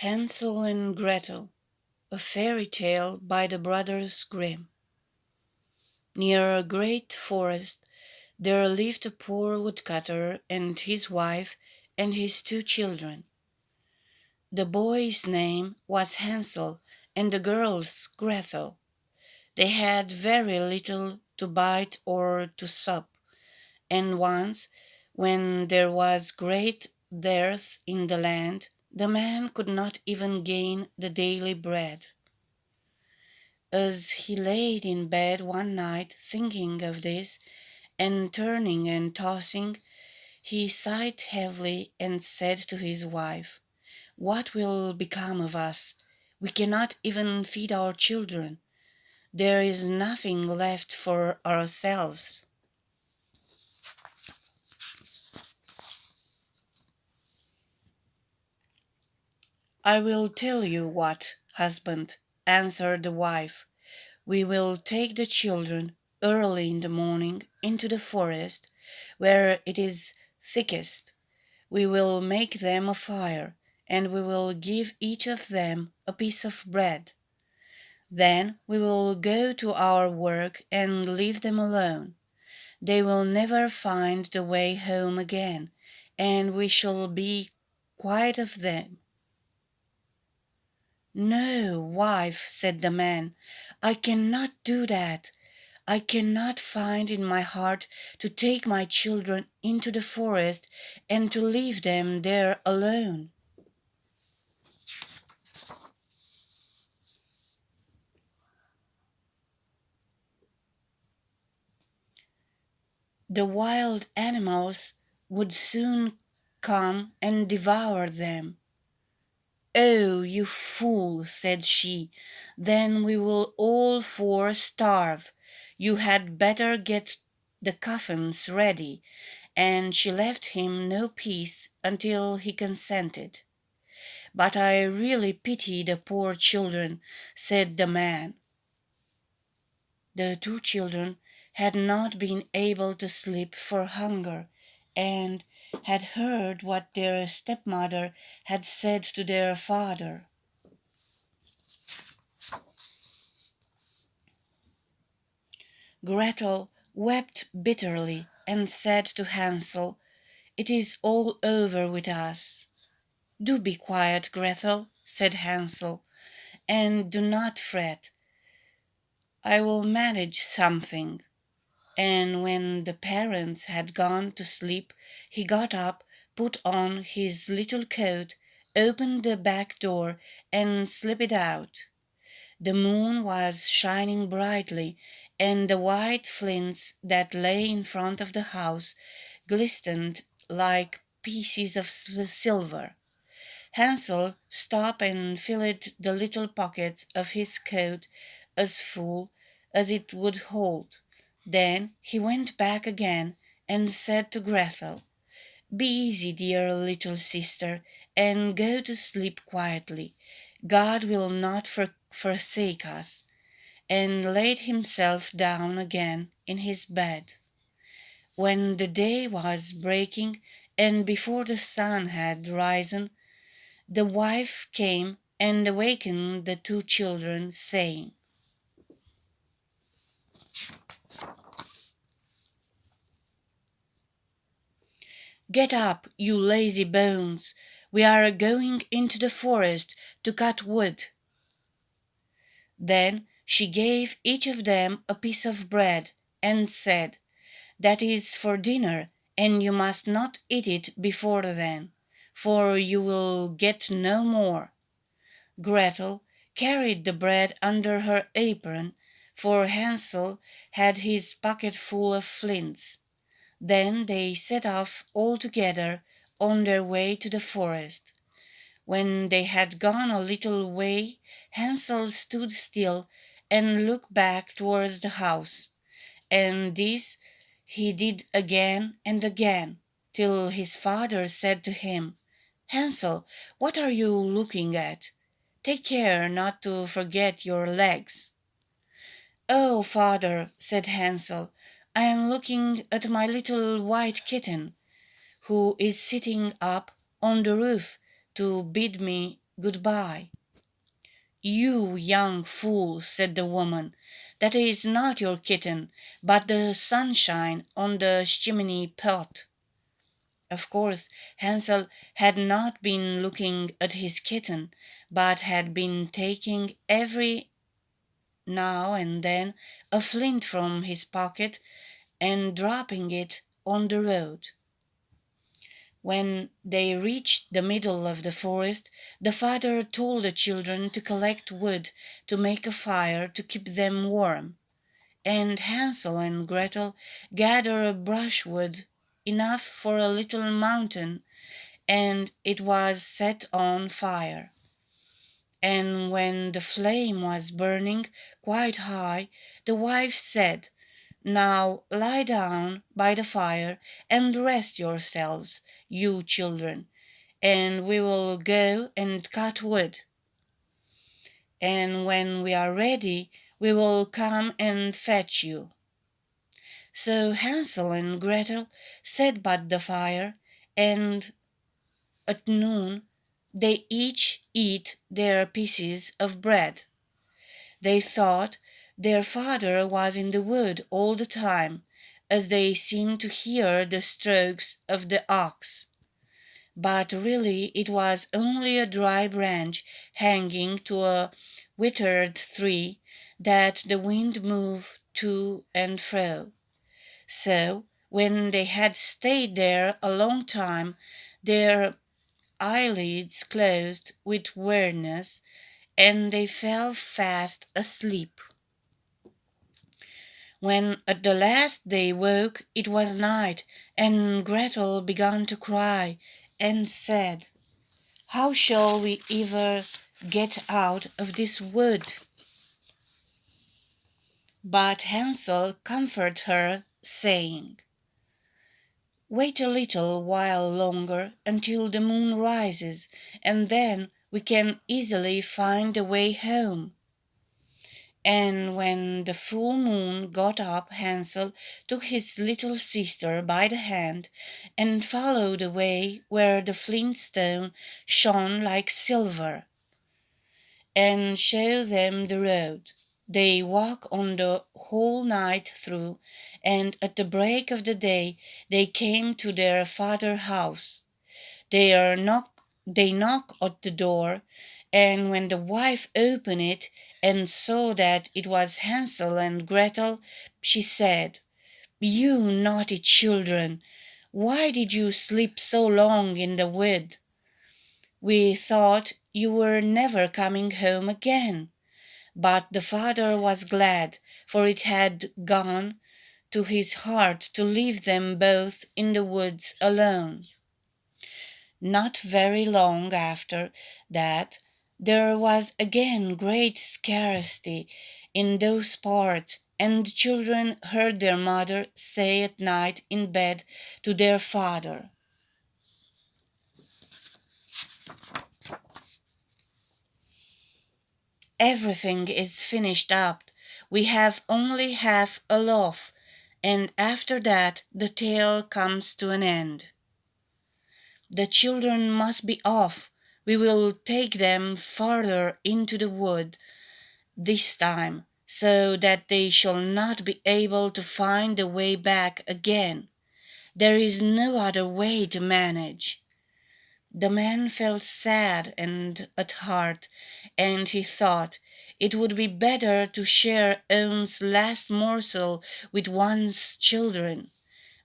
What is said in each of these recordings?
Hansel and Gretel, a fairy tale by the brothers Grimm. Near a great forest there lived a poor woodcutter and his wife and his two children. The boy's name was Hansel and the girl's Gretel. They had very little to bite or to sup, and once, when there was great dearth in the land, the man could not even gain the daily bread. As he lay in bed one night thinking of this, and turning and tossing, he sighed heavily and said to his wife, "What will become of us? We cannot even feed our children. There is nothing left for ourselves." "I will tell you what, husband," answered the wife. "We will take the children early in the morning into the forest, where it is thickest. We will make them a fire, and we will give each of them a piece of bread. Then we will go to our work and leave them alone. They will never find the way home again, and we shall be quit of them." "No, wife," said the man, "I cannot do that. I cannot find in my heart to take my children into the forest and to leave them there alone." "The wild animals would soon come and devour them." "Oh, you fool," said she, "then we will all four starve. You had better get the coffins ready." And she left him no peace until he consented. "But I really pity the poor children," said the man. The two children had not been able to sleep for hunger, and had heard what their stepmother had said to their father. Gretel wept bitterly and said to Hansel, "It is all over with us." "Do be quiet, Gretel," said Hansel, "and do not fret. I will manage something." And when the parents had gone to sleep, he got up, put on his little coat, opened the back door, and slipped out. The moon was shining brightly, and the white flints that lay in front of the house glistened like pieces of silver. Hansel stopped and filled the little pockets of his coat as full as it would hold. Then he went back again and said to Gretel, "Be easy, dear little sister, and go to sleep quietly. God will not forsake us," and laid himself down again in his bed. When the day was breaking, and before the sun had risen, the wife came and awakened the two children, saying, "Get up, you lazy bones! We are going into the forest to cut wood." Then she gave each of them a piece of bread, and said, "That is for dinner, and you must not eat it before then, for you will get no more." Gretel carried the bread under her apron, for Hansel had his pocket full of flints. Then they set off all together on their way to the forest. When they had gone a little way, Hansel stood still and looked back towards the house, and this he did again and again, till his father said to him, "Hansel, what are you looking at? Take care not to forget your legs." "Oh, father," said Hansel, "I am looking at my little white kitten, who is sitting up on the roof to bid me goodbye." "You young fool," said the woman, "that is not your kitten, but the sunshine on the chimney pot." Of course, Hansel had not been looking at his kitten, but had been taking every now and then a flint from his pocket and dropping it on the road. When they reached the middle of the forest, the father told the children to collect wood to make a fire to keep them warm, and Hansel and Gretel gathered brushwood enough for a little mountain, and it was set on fire. And when the flame was burning quite high, the wife said, "Now lie down by the fire and rest yourselves, you children, and we will go and cut wood. And when we are ready, we will come and fetch you." So Hansel and Gretel sat by the fire, and at noon they each eat their pieces of bread. They thought their father was in the wood all the time, as they seemed to hear the strokes of the ox. But really it was only a dry branch hanging to a withered tree that the wind moved to and fro. So, when they had stayed there a long time, their eyelids closed with weariness, and they fell fast asleep. When at the last they woke, it was night, and Gretel began to cry, and said, "How shall we ever get out of this wood?" But Hansel comforted her, saying, "Wait a little while longer until the moon rises, and then we can easily find the way home." And when the full moon got up, Hansel took his little sister by the hand and followed the way where the flint stone shone like silver, and showed them the road. They walked on the whole night through, and at the break of the day they came to their father's house. They knocked at the door, and when the wife opened it and saw that it was Hansel and Gretel, she said, "You naughty children, why did you sleep so long in the wood? We thought you were never coming home again." But the father was glad, for it had gone to his heart to leave them both in the woods alone. Not very long after that, there was again great scarcity in those parts, and the children heard their mother say at night in bed to their father, "Everything is finished up. We have only half a loaf, and after that the tale comes to an end. The children must be off. We will take them farther into the wood this time, so that they shall not be able to find the way back again. There is no other way to manage." The man felt sad and at heart, and he thought it would be better to share one's last morsel with one's children.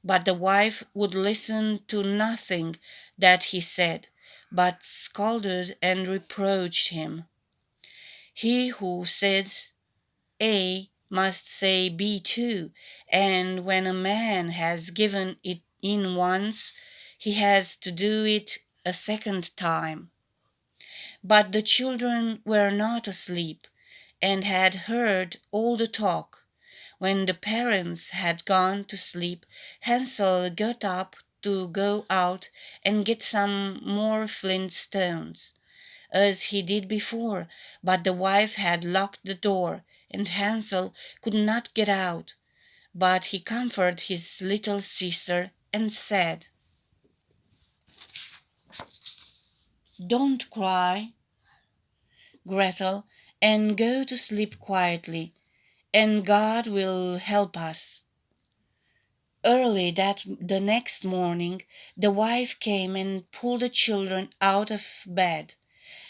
But the wife would listen to nothing that he said, but scolded and reproached him. He who says A must say B too, and when a man has given it in once, he has to do it a second time. But the children were not asleep, and had heard all the talk. When the parents had gone to sleep, Hansel got up to go out and get some more flint stones, as he did before, but the wife had locked the door, and Hansel could not get out. But he comforted his little sister and said, "Don't cry. Gretel, and go to sleep quietly, and God will help us." Early the next morning, the wife came and pulled the children out of bed.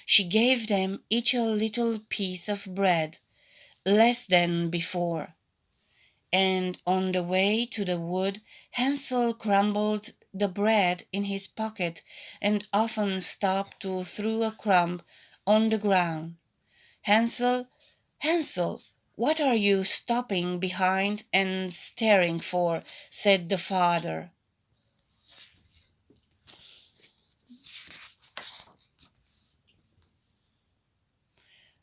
She gave them each a little piece of bread, less than before. And on the way to the wood, Hansel crumbled the bread in his pocket and often stopped to throw a crumb on the ground. "Hansel, Hansel, what are you stopping behind and staring for?" said the father.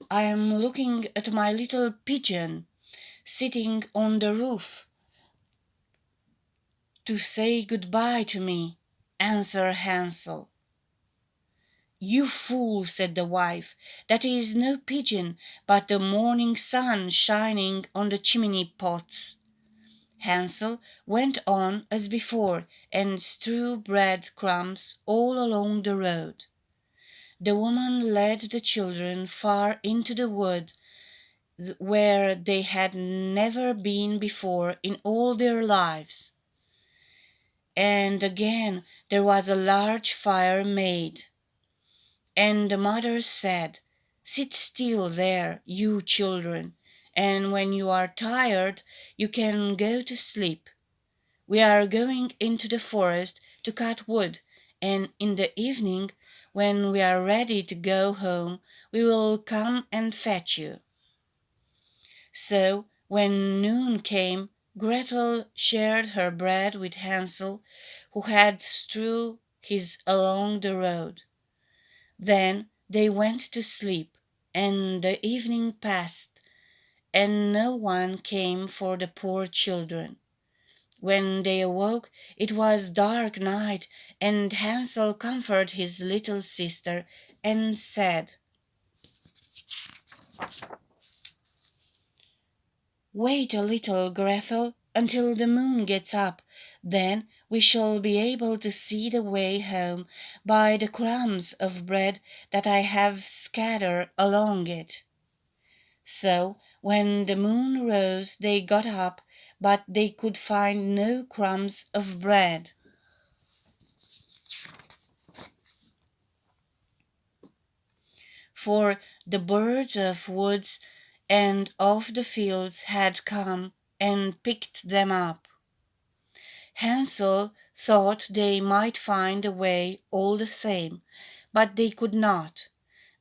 "I am looking at my little pigeon sitting on the roof to say good-bye to me," answered Hansel. "You fool," said the wife, "that is no pigeon, but the morning sun shining on the chimney pots." Hansel went on as before and strew bread crumbs all along the road. The woman led the children far into the wood, where they had never been before in all their lives. And again there was a large fire made. And the mother said, "Sit still there, you children, and when you are tired you can go to sleep. We are going into the forest to cut wood, and in the evening, when we are ready to go home, we will come and fetch you." So when noon came, Gretel shared her bread with Hansel, who had strewn his along the road. Then they went to sleep, and the evening passed, and no one came for the poor children. When they awoke, it was dark night, and Hansel comforted his little sister and said, "Wait a little, Gretel, until the moon gets up. Then we shall be able to see the way home by the crumbs of bread that I have scattered along it." So when the moon rose they got up, but they could find no crumbs of bread. For the birds of woods and of the fields had come and picked them up. Hansel thought they might find a way all the same, but they could not.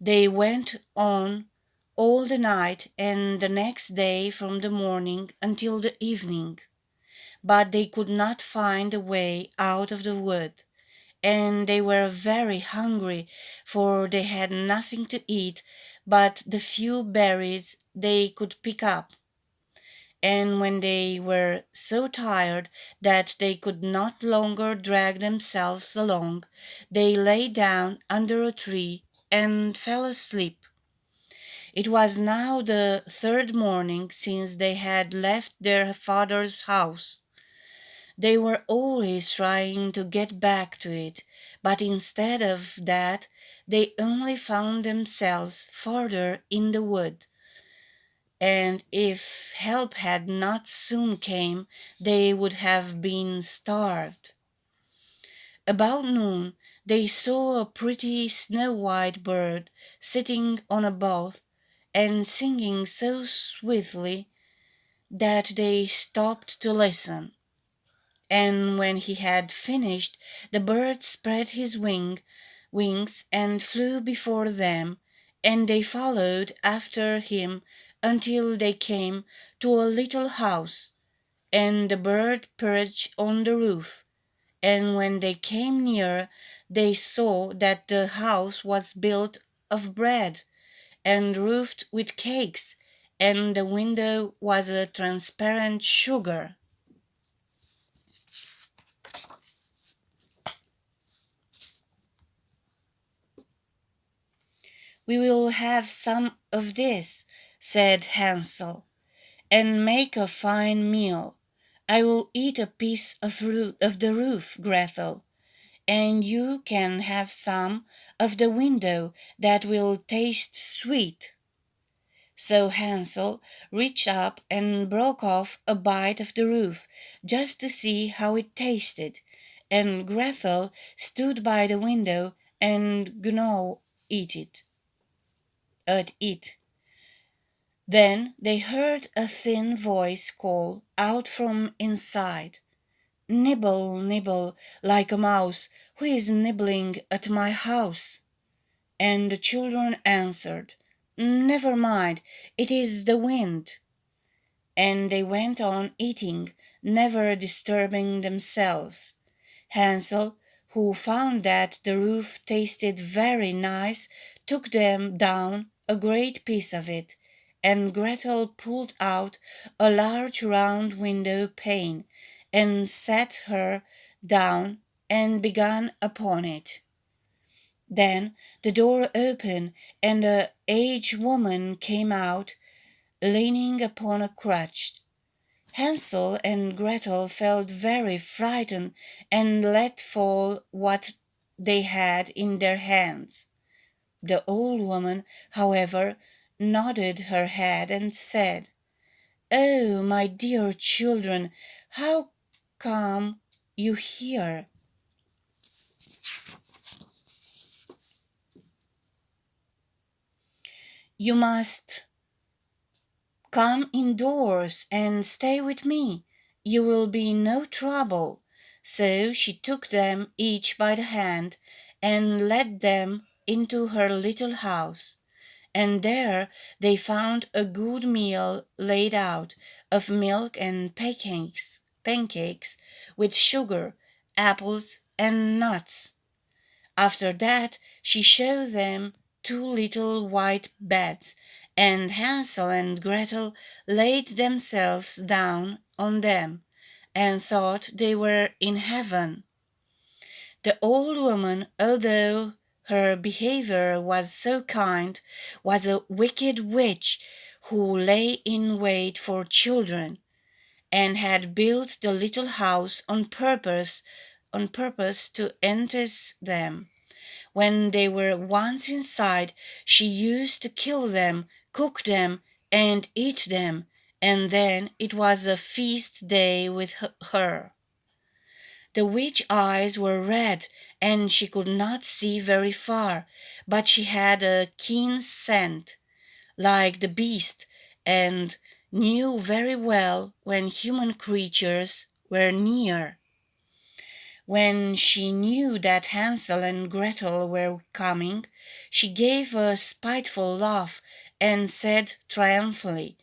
They went on all the night and the next day from the morning until the evening, but they could not find a way out of the wood, and they were very hungry, for they had nothing to eat but the few berries they could pick up. And when they were so tired that they could not longer drag themselves along, they lay down under a tree and fell asleep. It was now the third morning since they had left their father's house. They were always trying to get back to it, but instead of that, they only found themselves farther in the wood. And if help had not soon come, they would have been starved. About noon, they saw a pretty snow-white bird sitting on a bough and singing so sweetly that they stopped to listen. And when he had finished, the bird spread his wings and flew before them, and they followed after him until they came to a little house, and the bird perched on the roof. And when they came near, they saw that the house was built of bread, and roofed with cakes, and the window was a transparent sugar. "We will have some of this," said Hansel, "and make a fine meal. I will eat a piece of the roof, Gretel, and you can have some of the window that will taste sweet." So Hansel reached up and broke off a bite of the roof just to see how it tasted, and Gretel stood by the window and gnawed at it. Then they heard a thin voice call out from inside, "Nibble, nibble, like a mouse, who is nibbling at my house?" And the children answered, "Never mind, it is the wind." And they went on eating, never disturbing themselves. Hansel, who found that the roof tasted very nice, took them down a great piece of it, and Gretel pulled out a large round window pane, and sat her down and began upon it. Then the door opened, and a aged woman came out, leaning upon a crutch. Hansel and Gretel felt very frightened and let fall what they had in their hands. The old woman, however, nodded her head and said, "Oh, my dear children, how come you here? You must come indoors and stay with me. You will be no trouble." So she took them each by the hand and led them into her little house. And there they found a good meal laid out, of milk and pancakes with sugar, apples, and nuts. After that she showed them two little white beds, and Hansel and Gretel laid themselves down on them, and thought they were in heaven. The old woman, although her behavior was so kind, was a wicked witch who lay in wait for children, and had built the little house on purpose to entice them. When they were once inside, she used to kill them, cook them, and eat them, and then it was a feast day with her. The witch eyes were red, and she could not see very far, but she had a keen scent, like the beast, and knew very well when human creatures were near. When she knew that Hansel and Gretel were coming, she gave a spiteful laugh and said triumphantly,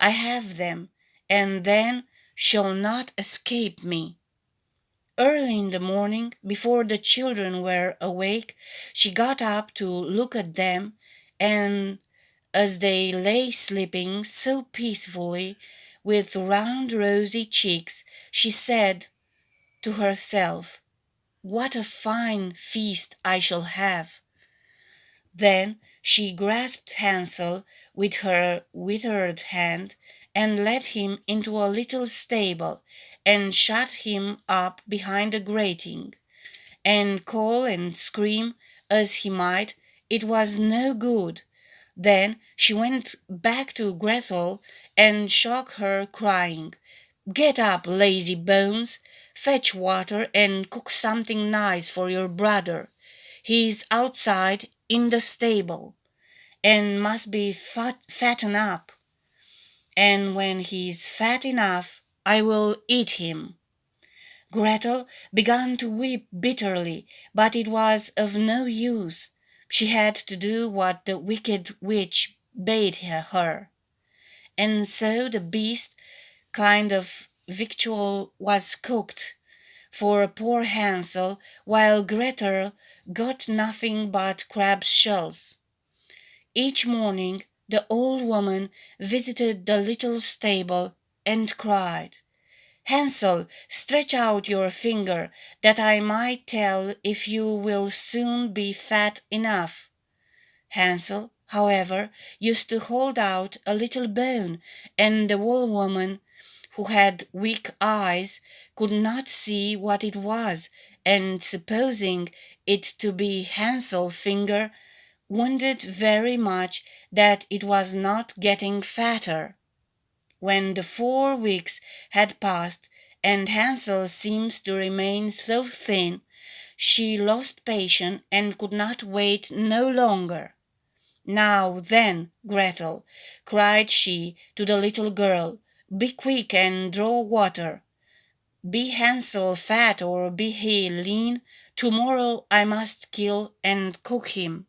"I have them, and then shall not escape me." Early in the morning, before the children were awake, she got up to look at them, and as they lay sleeping so peacefully, with round rosy cheeks, she said to herself, "What a fine feast I shall have." Then she grasped Hansel with her withered hand and led him into a little stable and shut him up behind a grating, and call and scream as he might, it was no good. Then she went back to Gretel and shook her, crying, "Get up, lazy bones, fetch water and cook something nice for your brother. He is outside in the stable, and must be fattened up, and when he is fat enough, I will eat him." Gretel began to weep bitterly, but it was of no use. She had to do what the wicked witch bade her. And so the beast kind of victual was cooked for poor Hansel, while Gretel got nothing but crab's shells. Each morning the old woman visited the little stable and cried, "Hansel, stretch out your finger, that I might tell if you will soon be fat enough." Hansel, however, used to hold out a little bone, and the old woman, who had weak eyes, could not see what it was, and supposing it to be Hansel's finger, wondered very much that it was not getting fatter. When the 4 weeks had passed, and Hansel seemed to remain so thin, she lost patience and could not wait no longer. "Now then, Gretel," cried she to the little girl, "be quick and draw water. Be Hansel fat or be he lean, tomorrow I must kill and cook him."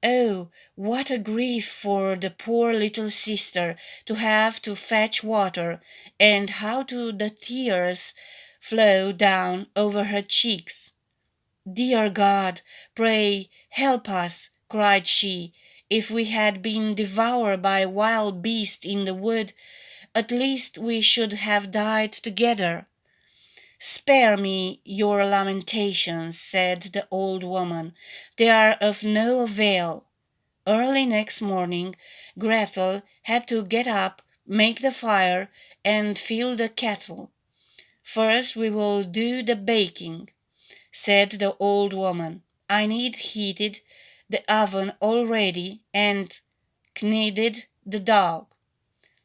Oh, what a grief for the poor little sister to have to fetch water, and how do the tears flow down over her cheeks. "Dear God, pray help us," cried she. "If we had been devoured by wild beasts in the wood, at least we should have died together." "Spare me your lamentations," said the old woman. "They are of no avail." Early next morning, Gretel had to get up, make the fire, and fill the kettle. "First we will do the baking," said the old woman. "I need heated the oven already and kneaded the dough."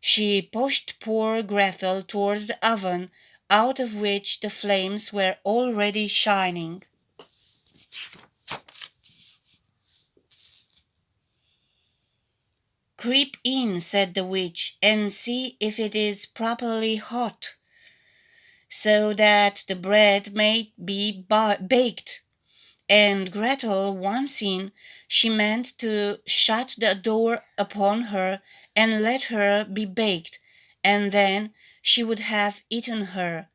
She pushed poor Gretel towards the oven, out of which the flames were already shining. "Creep in," said the witch, "and see if it is properly hot, so that the bread may be baked." And Gretel once in, she meant to shut the door upon her and let her be baked, and then she would have eaten her.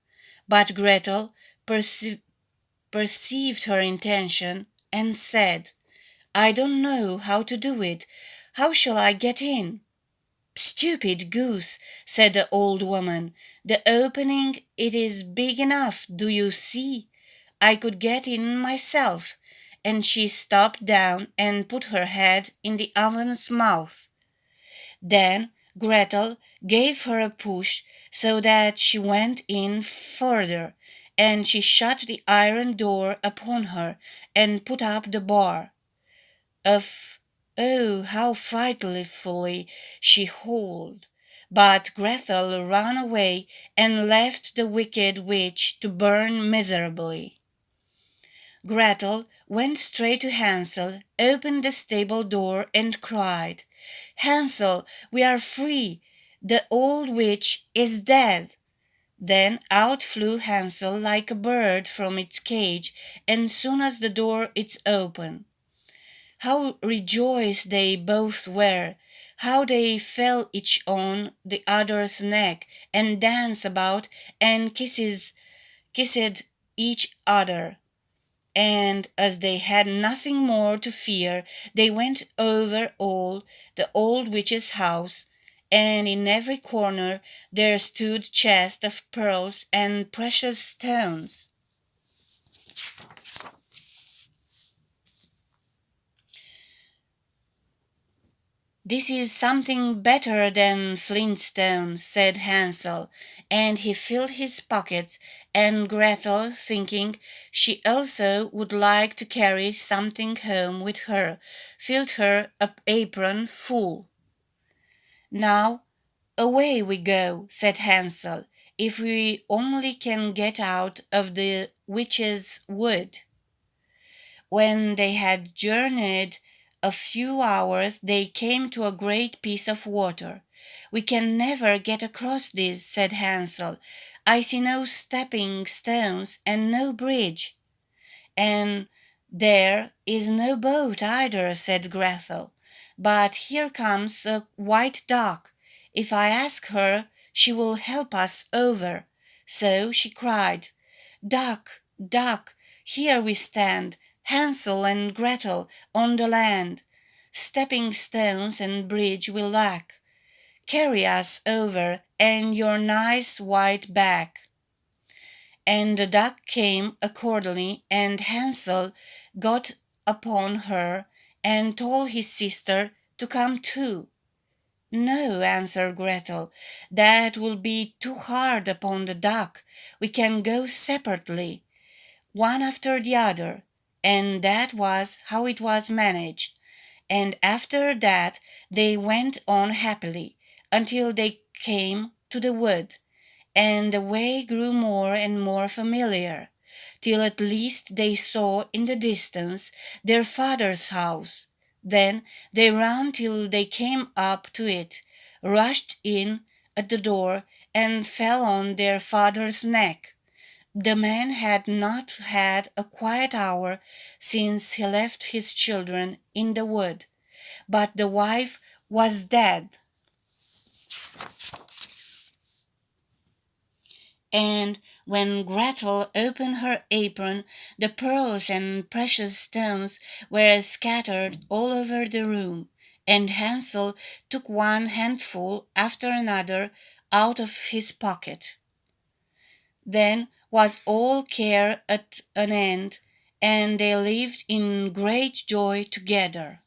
But Gretel perceived her intention and said, "I don't know how to do it. How shall I get in?" "Stupid goose," said the old woman, "the opening it is big enough, do you see? I could get in myself." And she stooped down and put her head in the oven's mouth. Then Gretel gave her a push so that she went in further, and she shut the iron door upon her and put up the bar. Of Oh, how frightfully she howled! But Gretel ran away and left the wicked witch to burn miserably. Gretel went straight to Hansel, opened the stable door, and cried, "Hansel, we are free! The old witch is dead!" Then out flew Hansel like a bird from its cage, and soon as the door is open. How rejoiced they both were! How they fell each on the other's neck, and danced about, and kissed each other. And as they had nothing more to fear, they went over all the old witch's house, and in every corner there stood chests of pearls and precious stones. "This is something better than flintstones," said Hansel, and he filled his pockets, and Gretel, thinking she also would like to carry something home with her, filled her apron full. "Now away we go," said Hansel, "if we only can get out of the witch's wood." When they had journeyed a few hours, they came to a great piece of water. "We can never get across this," said Hansel. "I see no stepping stones and no bridge." "And there is no boat either," said Gretel. "But here comes a white duck. If I ask her, she will help us over." So she cried, "Duck, duck, here we stand, Hansel and Gretel, on the land. Stepping stones and bridge we lack. Carry us over and your nice white back." And the duck came accordingly, and Hansel got upon her and told his sister to come too. "No," answered Gretel, "that will be too hard upon the duck. We can go separately." one after the other, and that was how it was managed. And after that they went on happily until they came to the wood, and the way grew more and more familiar, till at least they saw in the distance their father's house. Then they ran till they came up to it, rushed in at the door, and fell on their father's neck. The man had not had a quiet hour since he left his children in the wood, but the wife was dead. And when Gretel opened her apron, the pearls and precious stones were scattered all over the room, and Hansel took one handful after another out of his pocket. Then was all care at an end, and they lived in great joy together.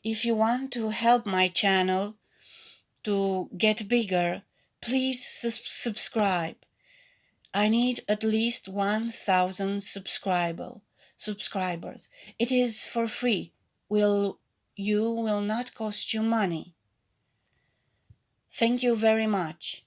If you want to help my channel to get bigger, please subscribe. I need at least 1,000 subscribers. It is for free. Will not cost you money. Thank you very much.